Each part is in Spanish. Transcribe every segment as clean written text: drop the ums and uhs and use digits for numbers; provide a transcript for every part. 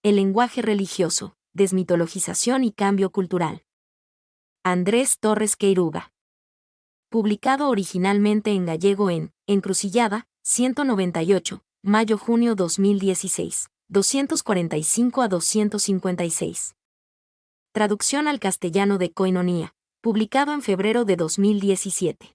El lenguaje religioso, desmitologización y cambio cultural. Andrés Torres Queiruga. Publicado originalmente en gallego en Encrucillada, 198, mayo-junio 2016, 245 a 256. Traducción al castellano de Koinonia, publicado en febrero de 2017.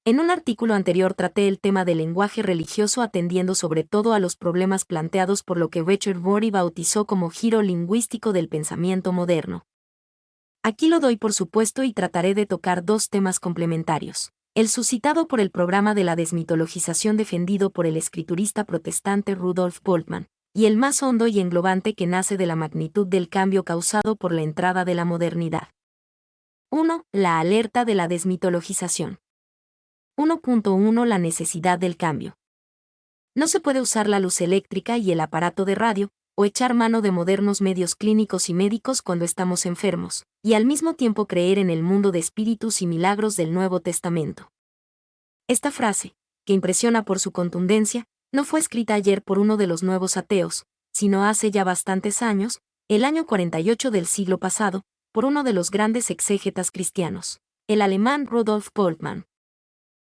En un artículo anterior traté el tema del lenguaje religioso atendiendo sobre todo a los problemas planteados por lo que Richard Rorty bautizó como giro lingüístico del pensamiento moderno. Aquí lo doy por supuesto y trataré de tocar dos temas complementarios: el suscitado por el programa de la desmitologización defendido por el escriturista protestante Rudolf Bultmann, y el más hondo y englobante que nace de la magnitud del cambio causado por la entrada de la modernidad. 1. La alerta de la desmitologización. 1.1 La necesidad del cambio. No se puede usar la luz eléctrica y el aparato de radio, o echar mano de modernos medios clínicos y médicos cuando estamos enfermos, y al mismo tiempo creer en el mundo de espíritus y milagros del Nuevo Testamento. Esta frase, que impresiona por su contundencia, no fue escrita ayer por uno de los nuevos ateos, sino hace ya bastantes años, el año 48 del siglo pasado, por uno de los grandes exégetas cristianos, el alemán Rudolf Bultmann.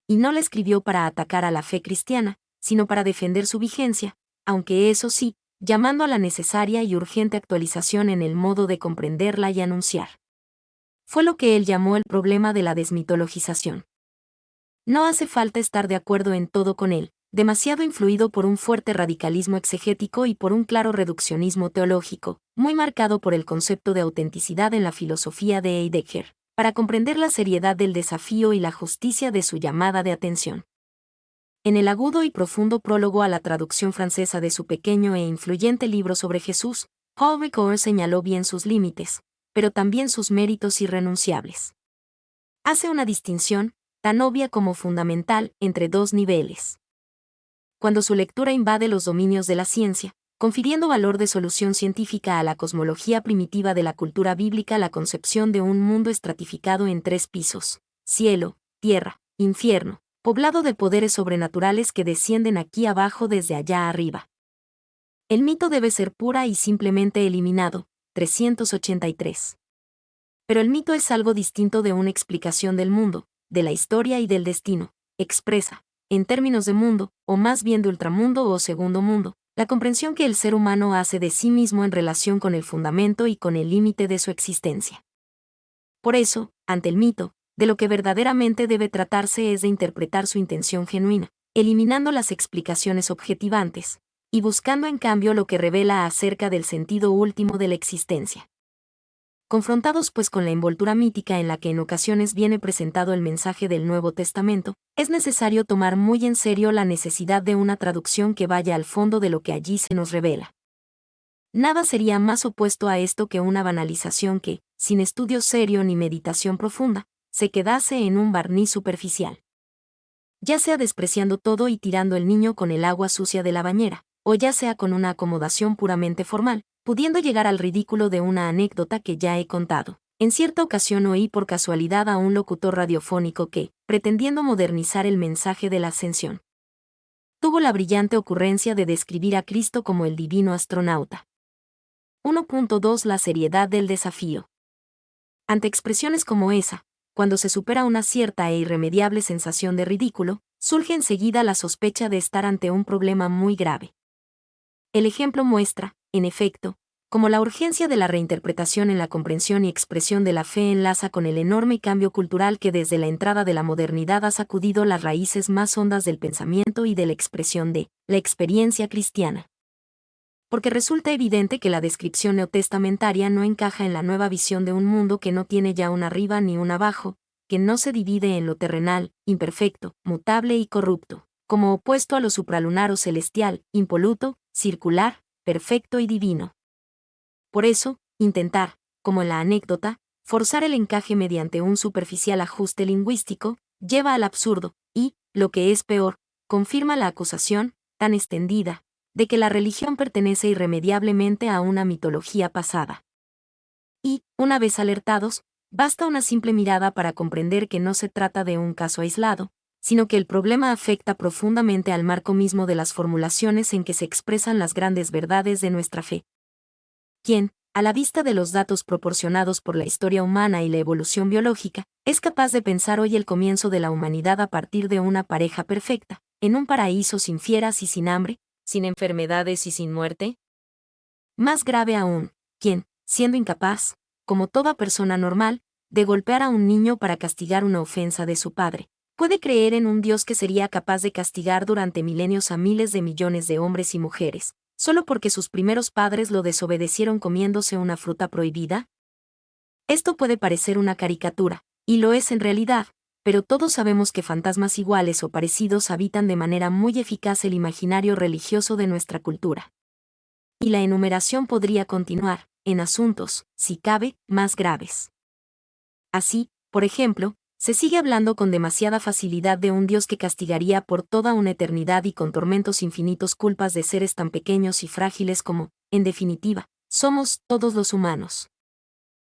Y no la escribió para atacar a la fe cristiana, sino para defender su vigencia, aunque eso sí, llamando a la necesaria y urgente actualización en el modo de comprenderla y anunciar. Fue lo que él llamó el problema de la desmitologización. No hace falta estar de acuerdo en todo con él, demasiado influido por un fuerte radicalismo exegético y por un claro reduccionismo teológico, muy marcado por el concepto de autenticidad en la filosofía de Heidegger, para comprender la seriedad del desafío y la justicia de su llamada de atención. En el agudo y profundo prólogo a la traducción francesa de su pequeño e influyente libro sobre Jesús, Paul Ricoeur señaló bien sus límites, pero también sus méritos irrenunciables. Hace una distinción, tan obvia como fundamental, entre dos niveles. Cuando su lectura invade los dominios de la ciencia, confiriendo valor de solución científica a la cosmología primitiva de la cultura bíblica, la concepción de un mundo estratificado en tres pisos: cielo, tierra, infierno, poblado de poderes sobrenaturales que descienden aquí abajo desde allá arriba. El mito debe ser pura y simplemente eliminado. 383. Pero el mito es algo distinto de una explicación del mundo, de la historia y del destino. Expresa, en términos de mundo, o más bien de ultramundo o segundo mundo, la comprensión que el ser humano hace de sí mismo en relación con el fundamento y con el límite de su existencia. Por eso, ante el mito, de lo que verdaderamente debe tratarse es de interpretar su intención genuina, eliminando las explicaciones objetivantes, y buscando en cambio lo que revela acerca del sentido último de la existencia. Confrontados pues con la envoltura mítica en la que en ocasiones viene presentado el mensaje del Nuevo Testamento, es necesario tomar muy en serio la necesidad de una traducción que vaya al fondo de lo que allí se nos revela. Nada sería más opuesto a esto que una banalización que, sin estudio serio ni meditación profunda, se quedase en un barniz superficial. Ya sea despreciando todo y tirando el niño con el agua sucia de la bañera, o ya sea con una acomodación puramente formal, pudiendo llegar al ridículo de una anécdota que ya he contado. En cierta ocasión oí por casualidad a un locutor radiofónico que, pretendiendo modernizar el mensaje de la ascensión, tuvo la brillante ocurrencia de describir a Cristo como el divino astronauta. 1.2 La seriedad del desafío. Ante expresiones como esa, cuando se supera una cierta e irremediable sensación de ridículo, surge enseguida la sospecha de estar ante un problema muy grave. El ejemplo muestra, en efecto, cómo la urgencia de la reinterpretación en la comprensión y expresión de la fe enlaza con el enorme cambio cultural que desde la entrada de la modernidad ha sacudido las raíces más hondas del pensamiento y de la expresión de la experiencia cristiana. Porque resulta evidente que la descripción neotestamentaria no encaja en la nueva visión de un mundo que no tiene ya un arriba ni un abajo, que no se divide en lo terrenal, imperfecto, mutable y corrupto, como opuesto a lo supralunar o celestial, impoluto, circular, perfecto y divino. Por eso, intentar, como en la anécdota, forzar el encaje mediante un superficial ajuste lingüístico, lleva al absurdo, y, lo que es peor, confirma la acusación, tan extendida, de que la religión pertenece irremediablemente a una mitología pasada. Y, una vez alertados, basta una simple mirada para comprender que no se trata de un caso aislado, sino que el problema afecta profundamente al marco mismo de las formulaciones en que se expresan las grandes verdades de nuestra fe. quien, a la vista de los datos proporcionados por la historia humana y la evolución biológica, es capaz de pensar hoy el comienzo de la humanidad a partir de una pareja perfecta, en un paraíso sin fieras y sin hambre, sin enfermedades y sin muerte? Más grave aún, quien, siendo incapaz, como toda persona normal, de golpear a un niño para castigar una ofensa de su padre, puede creer en un Dios que sería capaz de castigar durante milenios a miles de millones de hombres y mujeres, solo porque sus primeros padres lo desobedecieron comiéndose una fruta prohibida? Esto puede parecer una caricatura, y lo es en realidad, pero todos sabemos que fantasmas iguales o parecidos habitan de manera muy eficaz el imaginario religioso de nuestra cultura. Y la enumeración podría continuar, en asuntos, si cabe, más graves. Así, por ejemplo, se sigue hablando con demasiada facilidad de un Dios que castigaría por toda una eternidad y con tormentos infinitos culpas de seres tan pequeños y frágiles como, en definitiva, somos todos los humanos.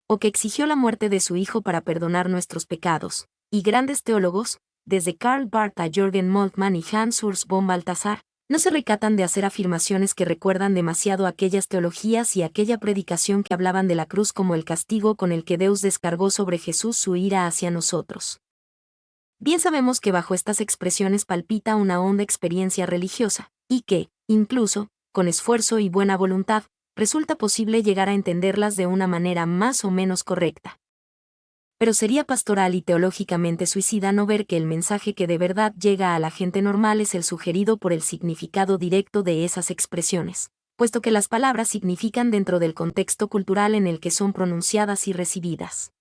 O que exigió la muerte de su Hijo para perdonar nuestros pecados, y grandes teólogos, desde Karl Barth a Jürgen Moltmann y Hans Urs von Balthasar, no se recatan de hacer afirmaciones que recuerdan demasiado aquellas teologías y aquella predicación que hablaban de la cruz como el castigo con el que Dios descargó sobre Jesús su ira hacia nosotros. Bien sabemos que bajo estas expresiones palpita una honda experiencia religiosa, y que, incluso, con esfuerzo y buena voluntad, resulta posible llegar a entenderlas de una manera más o menos correcta. Pero sería pastoral y teológicamente suicida no ver que el mensaje que de verdad llega a la gente normal es el sugerido por el significado directo de esas expresiones, puesto que las palabras significan dentro del contexto cultural en el que son pronunciadas y recibidas.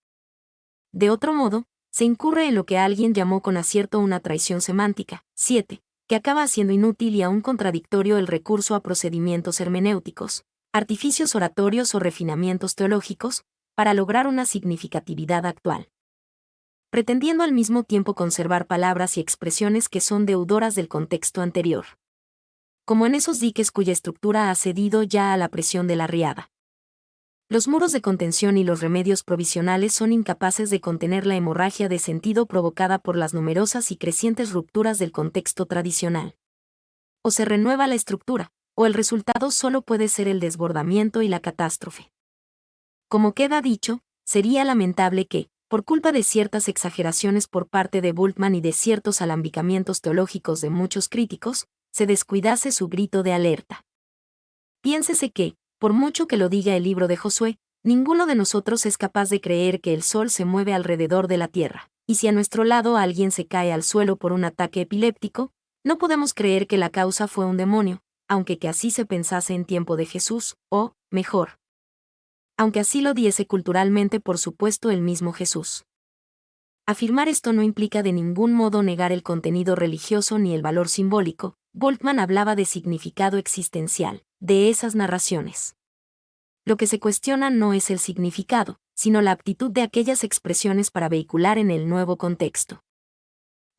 De otro modo, se incurre en lo que alguien llamó con acierto una traición semántica, 7, que acaba haciendo inútil y aún contradictorio el recurso a procedimientos hermenéuticos, artificios oratorios o refinamientos teológicos, para lograr una significatividad actual, pretendiendo al mismo tiempo conservar palabras y expresiones que son deudoras del contexto anterior. Como en esos diques cuya estructura ha cedido ya a la presión de la riada. Los muros de contención y los remedios provisionales son incapaces de contener la hemorragia de sentido provocada por las numerosas y crecientes rupturas del contexto tradicional. O se renueva la estructura, o el resultado solo puede ser el desbordamiento y la catástrofe. Como queda dicho, sería lamentable que, por culpa de ciertas exageraciones por parte de Bultmann y de ciertos alambicamientos teológicos de muchos críticos, se descuidase su grito de alerta. Piénsese que, por mucho que lo diga el libro de Josué, ninguno de nosotros es capaz de creer que el sol se mueve alrededor de la tierra, y si a nuestro lado alguien se cae al suelo por un ataque epiléptico, no podemos creer que la causa fue un demonio, aunque que así se pensase en tiempo de Jesús, o, mejor, aunque así lo diese culturalmente por supuesto el mismo Jesús. Afirmar esto no implica de ningún modo negar el contenido religioso ni el valor simbólico. Bultmann hablaba de significado existencial, de esas narraciones. Lo que se cuestiona no es el significado, sino la aptitud de aquellas expresiones para vehicular en el nuevo contexto.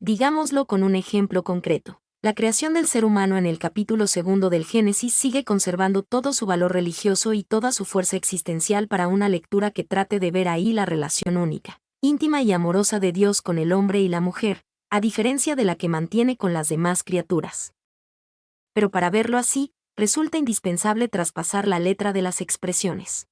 Digámoslo con un ejemplo concreto. La creación del ser humano en el capítulo 2 del Génesis sigue conservando todo su valor religioso y toda su fuerza existencial para una lectura que trate de ver ahí la relación única, íntima y amorosa de Dios con el hombre y la mujer, a diferencia de la que mantiene con las demás criaturas. Pero para verlo así, resulta indispensable traspasar la letra de las expresiones.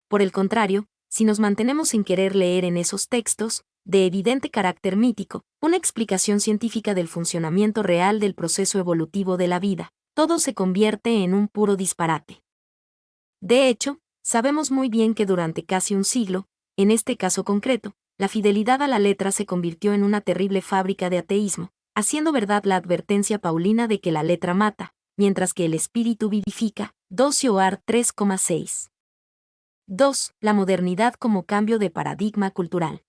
Por el contrario, si nos mantenemos sin querer leer en esos textos, de evidente carácter mítico, una explicación científica del funcionamiento real del proceso evolutivo de la vida, todo se convierte en un puro disparate. De hecho, sabemos muy bien que durante casi un siglo, en este caso concreto, la fidelidad a la letra se convirtió en una terrible fábrica de ateísmo, haciendo verdad la advertencia paulina de que la letra mata, mientras que el espíritu vivifica. 2 Yoar 3,6. 2. La modernidad como cambio de paradigma cultural.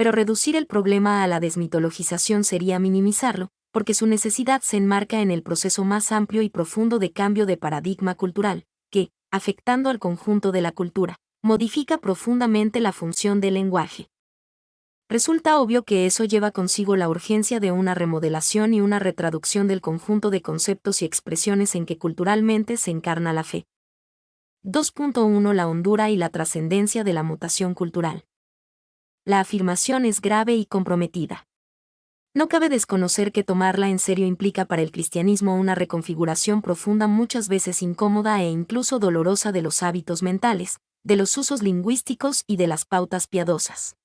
Pero reducir el problema a la desmitologización sería minimizarlo, porque su necesidad se enmarca en el proceso más amplio y profundo de cambio de paradigma cultural, que, afectando al conjunto de la cultura, modifica profundamente la función del lenguaje. Resulta obvio que eso lleva consigo la urgencia de una remodelación y una retraducción del conjunto de conceptos y expresiones en que culturalmente se encarna la fe. 2.1 La hondura y la trascendencia de la mutación cultural. La afirmación es grave y comprometida. No cabe desconocer que tomarla en serio implica para el cristianismo una reconfiguración profunda, muchas veces incómoda e incluso dolorosa, de los hábitos mentales, de los usos lingüísticos y de las pautas piadosas.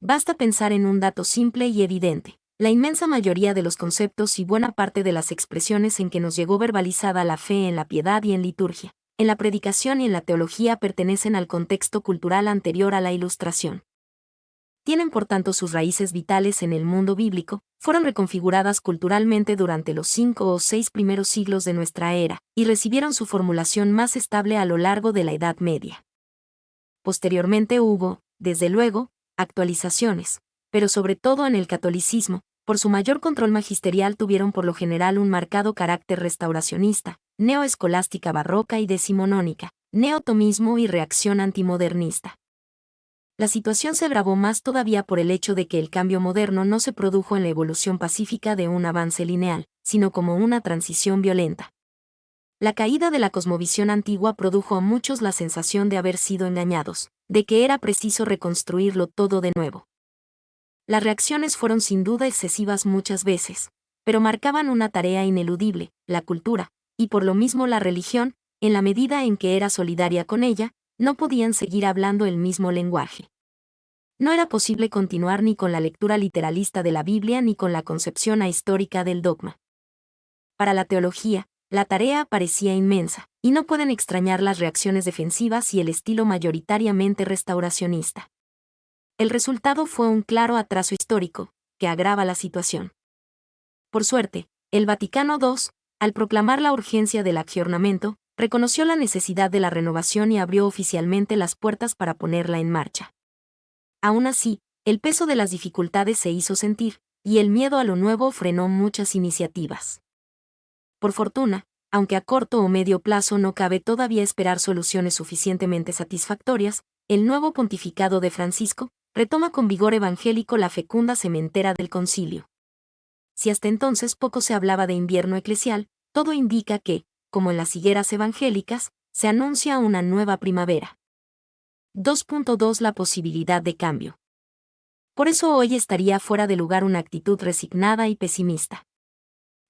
Basta pensar en un dato simple y evidente. La inmensa mayoría de los conceptos y buena parte de las expresiones en que nos llegó verbalizada la fe en la piedad y en liturgia, en la predicación y en la teología pertenecen al contexto cultural anterior a la Ilustración. Tienen por tanto sus raíces vitales en el mundo bíblico, fueron reconfiguradas culturalmente durante los 5 o 6 primeros siglos de nuestra era, y recibieron su formulación más estable a lo largo de la Edad Media. Posteriormente hubo, desde luego, actualizaciones, pero sobre todo en el catolicismo, por su mayor control magisterial tuvieron por lo general un marcado carácter restauracionista, neoescolástica barroca y decimonónica, neotomismo y reacción antimodernista. La situación se agravó más todavía por el hecho de que el cambio moderno no se produjo en la evolución pacífica de un avance lineal, sino como una transición violenta. La caída de la cosmovisión antigua produjo a muchos la sensación de haber sido engañados, de que era preciso reconstruirlo todo de nuevo. Las reacciones fueron sin duda excesivas muchas veces, pero marcaban una tarea ineludible: la cultura, y por lo mismo la religión, en la medida en que era solidaria con ella, no podían seguir hablando el mismo lenguaje. No era posible continuar ni con la lectura literalista de la Biblia ni con la concepción ahistórica del dogma. Para la teología, la tarea parecía inmensa, y no pueden extrañar las reacciones defensivas y el estilo mayoritariamente restauracionista. El resultado fue un claro atraso histórico, que agrava la situación. Por suerte, el Vaticano II, al proclamar la urgencia del aggiornamento, reconoció la necesidad de la renovación y abrió oficialmente las puertas para ponerla en marcha. Aún así, el peso de las dificultades se hizo sentir, y el miedo a lo nuevo frenó muchas iniciativas. Por fortuna, aunque a corto o medio plazo no cabe todavía esperar soluciones suficientemente satisfactorias, el nuevo pontificado de Francisco retoma con vigor evangélico la fecunda sementera del concilio. Si hasta entonces poco se hablaba de invierno eclesial, todo indica que, como en las higueras evangélicas, se anuncia una nueva primavera. 2.2 La posibilidad de cambio. Por eso hoy estaría fuera de lugar una actitud resignada y pesimista.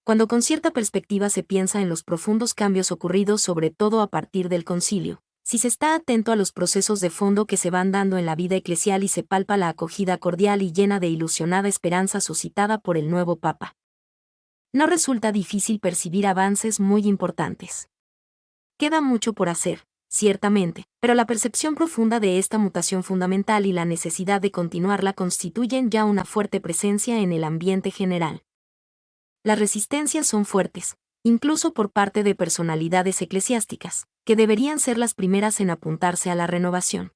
Cuando con cierta perspectiva se piensa en los profundos cambios ocurridos sobre todo a partir del concilio, si se está atento a los procesos de fondo que se van dando en la vida eclesial y se palpa la acogida cordial y llena de ilusionada esperanza suscitada por el nuevo Papa, no resulta difícil percibir avances muy importantes. Queda mucho por hacer, ciertamente, pero la percepción profunda de esta mutación fundamental y la necesidad de continuarla constituyen ya una fuerte presencia en el ambiente general. Las resistencias son fuertes, incluso por parte de personalidades eclesiásticas, que deberían ser las primeras en apuntarse a la renovación.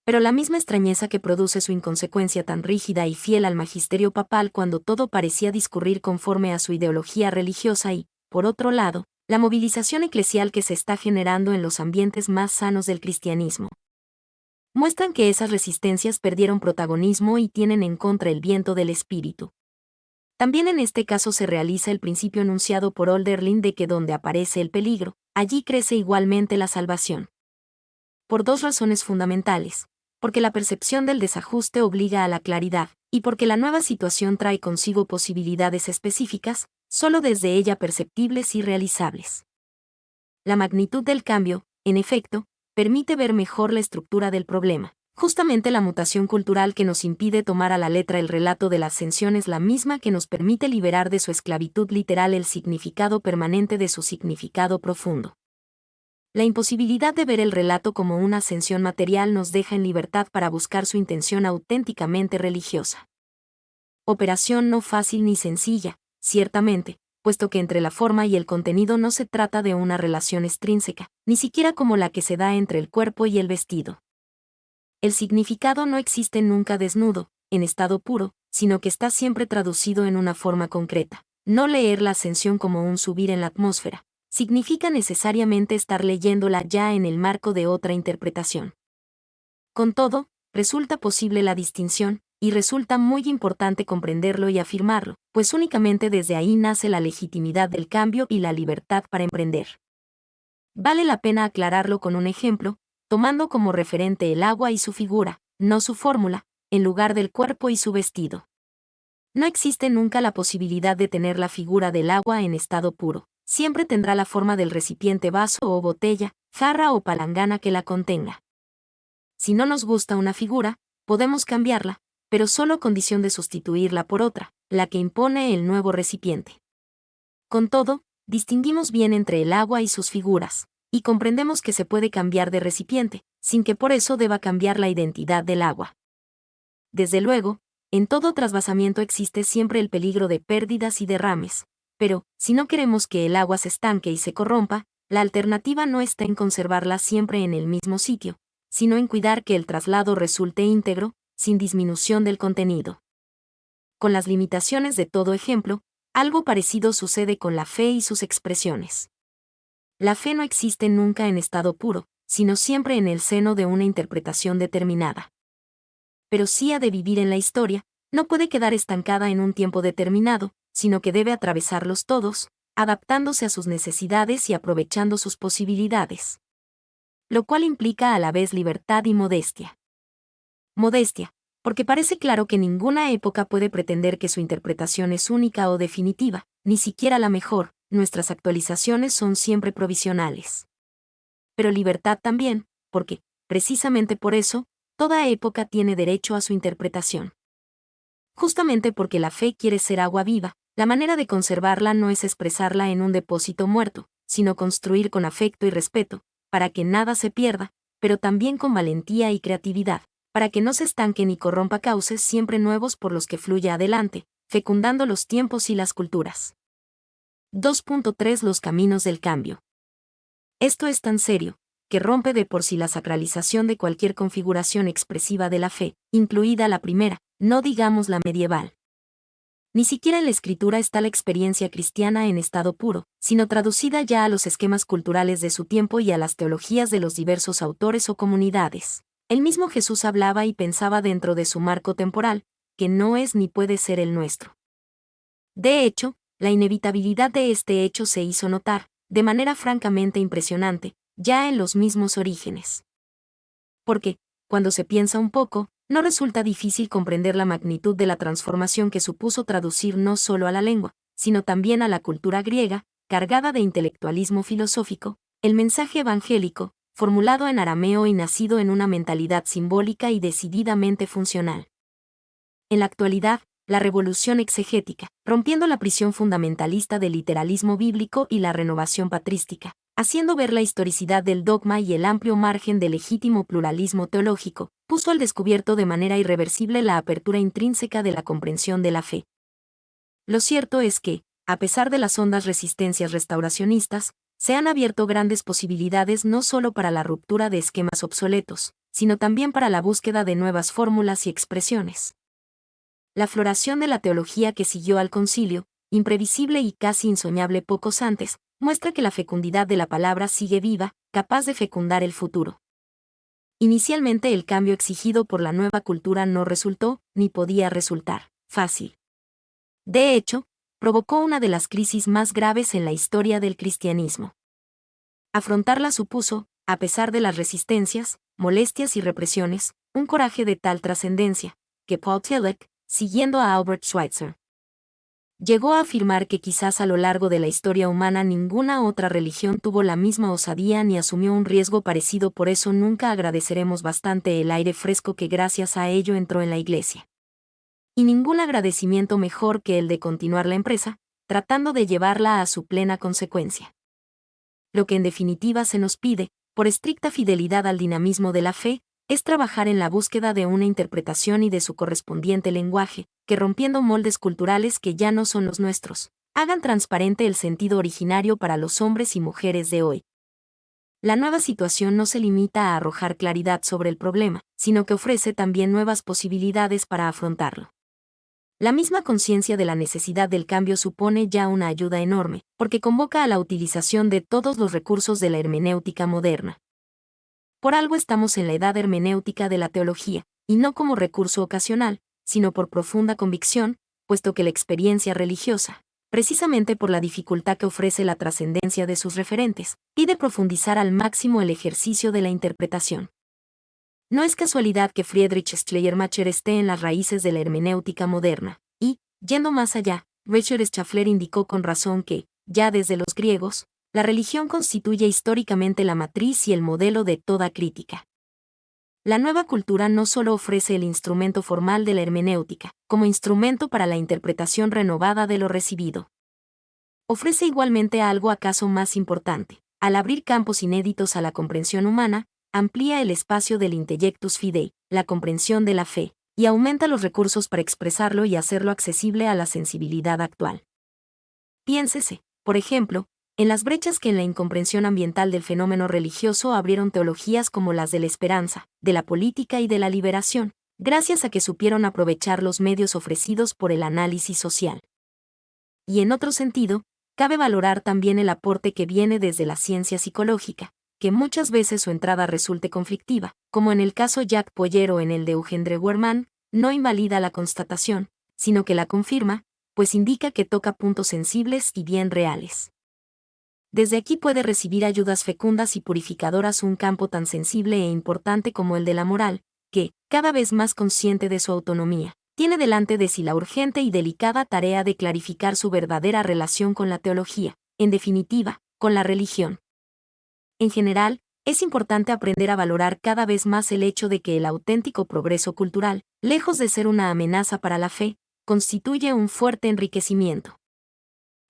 Pero la misma extrañeza que produce su inconsecuencia tan rígida y fiel al magisterio papal cuando todo parecía discurrir conforme a su ideología religiosa y, por otro lado, la movilización eclesial que se está generando en los ambientes más sanos del cristianismo, muestran que esas resistencias perdieron protagonismo y tienen en contra el viento del espíritu. También en este caso se realiza el principio enunciado por Hölderlin de que donde aparece el peligro, allí crece igualmente la salvación. Por dos razones fundamentales: porque la percepción del desajuste obliga a la claridad, y porque la nueva situación trae consigo posibilidades específicas, solo desde ella perceptibles y realizables. La magnitud del cambio, en efecto, permite ver mejor la estructura del problema. Justamente la mutación cultural que nos impide tomar a la letra el relato de la ascensión es la misma que nos permite liberar de su esclavitud literal el significado permanente de su significado profundo. La imposibilidad de ver el relato como una ascensión material nos deja en libertad para buscar su intención auténticamente religiosa. Operación no fácil ni sencilla, ciertamente, puesto que entre la forma y el contenido no se trata de una relación extrínseca, ni siquiera como la que se da entre el cuerpo y el vestido. El significado no existe nunca desnudo, en estado puro, sino que está siempre traducido en una forma concreta. No leer la ascensión como un subir en la atmósfera significa necesariamente estar leyéndola ya en el marco de otra interpretación. Con todo, resulta posible la distinción, y resulta muy importante comprenderlo y afirmarlo, pues únicamente desde ahí nace la legitimidad del cambio y la libertad para emprender. Vale la pena aclararlo con un ejemplo, tomando como referente el agua y su figura, no su fórmula, en lugar del cuerpo y su vestido. No existe nunca la posibilidad de tener la figura del agua en estado puro. Siempre tendrá la forma del recipiente, vaso o botella, jarra o palangana que la contenga. Si no nos gusta una figura, podemos cambiarla, pero solo a condición de sustituirla por otra, la que impone el nuevo recipiente. Con todo, distinguimos bien entre el agua y sus figuras, y comprendemos que se puede cambiar de recipiente, sin que por eso deba cambiar la identidad del agua. Desde luego, en todo trasvasamiento existe siempre el peligro de pérdidas y derrames, pero, si no queremos que el agua se estanque y se corrompa, la alternativa no está en conservarla siempre en el mismo sitio, sino en cuidar que el traslado resulte íntegro, sin disminución del contenido. Con las limitaciones de todo ejemplo, algo parecido sucede con la fe y sus expresiones. La fe no existe nunca en estado puro, sino siempre en el seno de una interpretación determinada. Pero sí ha de vivir en la historia, no puede quedar estancada en un tiempo determinado, sino que debe atravesarlos todos, adaptándose a sus necesidades y aprovechando sus posibilidades. Lo cual implica a la vez libertad y modestia. Modestia, porque parece claro que ninguna época puede pretender que su interpretación es única o definitiva, ni siquiera la mejor, nuestras actualizaciones son siempre provisionales. Pero libertad también, porque, precisamente por eso, toda época tiene derecho a su interpretación. Justamente porque la fe quiere ser agua viva, la manera de conservarla no es expresarla en un depósito muerto, sino construir con afecto y respeto, para que nada se pierda, pero también con valentía y creatividad, para que no se estanque ni corrompa cauces siempre nuevos por los que fluya adelante, fecundando los tiempos y las culturas. 2.3 Los caminos del cambio. Esto es tan serio, que rompe de por sí la sacralización de cualquier configuración expresiva de la fe, incluida la primera, no digamos la medieval. Ni siquiera en la escritura está la experiencia cristiana en estado puro, sino traducida ya a los esquemas culturales de su tiempo y a las teologías de los diversos autores o comunidades. El mismo Jesús hablaba y pensaba dentro de su marco temporal, que no es ni puede ser el nuestro. De hecho, la inevitabilidad de este hecho se hizo notar, de manera francamente impresionante, ya en los mismos orígenes. Porque, cuando se piensa un poco, no resulta difícil comprender la magnitud de la transformación que supuso traducir no solo a la lengua, sino también a la cultura griega, cargada de intelectualismo filosófico, el mensaje evangélico, formulado en arameo y nacido en una mentalidad simbólica y decididamente funcional. En la actualidad, la revolución exegética, rompiendo la prisión fundamentalista del literalismo bíblico y la renovación patrística, haciendo ver la historicidad del dogma y el amplio margen de legítimo pluralismo teológico, puso al descubierto de manera irreversible la apertura intrínseca de la comprensión de la fe. Lo cierto es que, a pesar de las hondas resistencias restauracionistas, se han abierto grandes posibilidades no solo para la ruptura de esquemas obsoletos, sino también para la búsqueda de nuevas fórmulas y expresiones. La floración de la teología que siguió al concilio, imprevisible y casi insoñable pocos antes, muestra que la fecundidad de la palabra sigue viva, capaz de fecundar el futuro. Inicialmente el cambio exigido por la nueva cultura no resultó, ni podía resultar, fácil. De hecho, provocó una de las crisis más graves en la historia del cristianismo. Afrontarla supuso, a pesar de las resistencias, molestias y represiones, un coraje de tal trascendencia, que Paul Tillich, siguiendo a Albert Schweitzer, llegó a afirmar que quizás a lo largo de la historia humana ninguna otra religión tuvo la misma osadía ni asumió un riesgo parecido, por eso nunca agradeceremos bastante el aire fresco que gracias a ello entró en la Iglesia. Y ningún agradecimiento mejor que el de continuar la empresa, tratando de llevarla a su plena consecuencia. Lo que en definitiva se nos pide, por estricta fidelidad al dinamismo de la fe, es trabajar en la búsqueda de una interpretación y de su correspondiente lenguaje, que rompiendo moldes culturales que ya no son los nuestros, hagan transparente el sentido originario para los hombres y mujeres de hoy. La nueva situación no se limita a arrojar claridad sobre el problema, sino que ofrece también nuevas posibilidades para afrontarlo. La misma conciencia de la necesidad del cambio supone ya una ayuda enorme, porque convoca a la utilización de todos los recursos de la hermenéutica moderna. Por algo estamos en la edad hermenéutica de la teología, y no como recurso ocasional, sino por profunda convicción, puesto que la experiencia religiosa, precisamente por la dificultad que ofrece la trascendencia de sus referentes, pide profundizar al máximo el ejercicio de la interpretación. No es casualidad que Friedrich Schleiermacher esté en las raíces de la hermenéutica moderna, y, Yendo más allá, Richard Schaffler indicó con razón que, ya desde los griegos, la religión constituye históricamente la matriz y el modelo de toda crítica. La nueva cultura no solo ofrece el instrumento formal de la hermenéutica, como instrumento para la interpretación renovada de lo recibido. Ofrece igualmente algo acaso más importante. Al abrir campos inéditos a la comprensión humana, amplía el espacio del intellectus fidei, la comprensión de la fe, y aumenta los recursos para expresarlo y hacerlo accesible a la sensibilidad actual. Piénsese, por ejemplo, en las brechas que en la incomprensión ambiental del fenómeno religioso abrieron teologías como las de la esperanza, de la política y de la liberación, gracias a que supieron aprovechar los medios ofrecidos por el análisis social. Y en otro sentido, cabe valorar también el aporte que viene desde la ciencia psicológica, que muchas veces su entrada resulte conflictiva, como en el caso Jacques Pollier o en el de Eugène Dreuermann, no invalida la constatación, sino que la confirma, pues indica que toca puntos sensibles y bien reales. Desde aquí puede recibir ayudas fecundas y purificadoras un campo tan sensible e importante como el de la moral, que, cada vez más consciente de su autonomía, tiene delante de sí la urgente y delicada tarea de clarificar su verdadera relación con la teología, en definitiva, con la religión. En general, es importante aprender a valorar cada vez más el hecho de que el auténtico progreso cultural, lejos de ser una amenaza para la fe, constituye un fuerte enriquecimiento.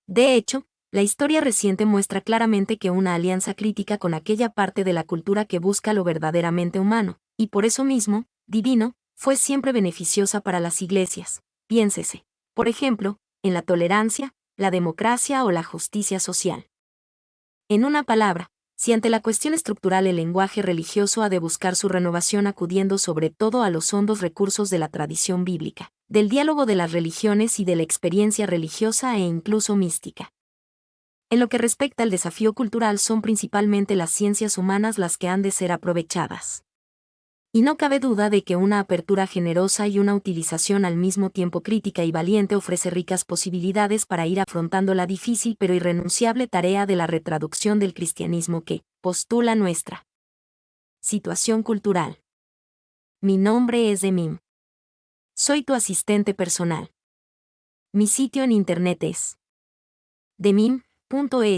De hecho, la historia reciente muestra claramente que una alianza crítica con aquella parte de la cultura que busca lo verdaderamente humano, y por eso mismo, divino, fue siempre beneficiosa para las iglesias. Piénsese, por ejemplo, en la tolerancia, la democracia o la justicia social. En una palabra, si ante la cuestión estructural el lenguaje religioso ha de buscar su renovación acudiendo sobre todo a los hondos recursos de la tradición bíblica, del diálogo de las religiones y de la experiencia religiosa e incluso mística. En lo que respecta al desafío cultural son principalmente las ciencias humanas las que han de ser aprovechadas. Y no cabe duda de que una apertura generosa y una utilización al mismo tiempo crítica y valiente ofrece ricas posibilidades para ir afrontando la difícil pero irrenunciable tarea de la retraducción del cristianismo que postula nuestra situación cultural. Mi nombre es Demim. Soy tu asistente personal. Mi sitio en internet es demim.es.tl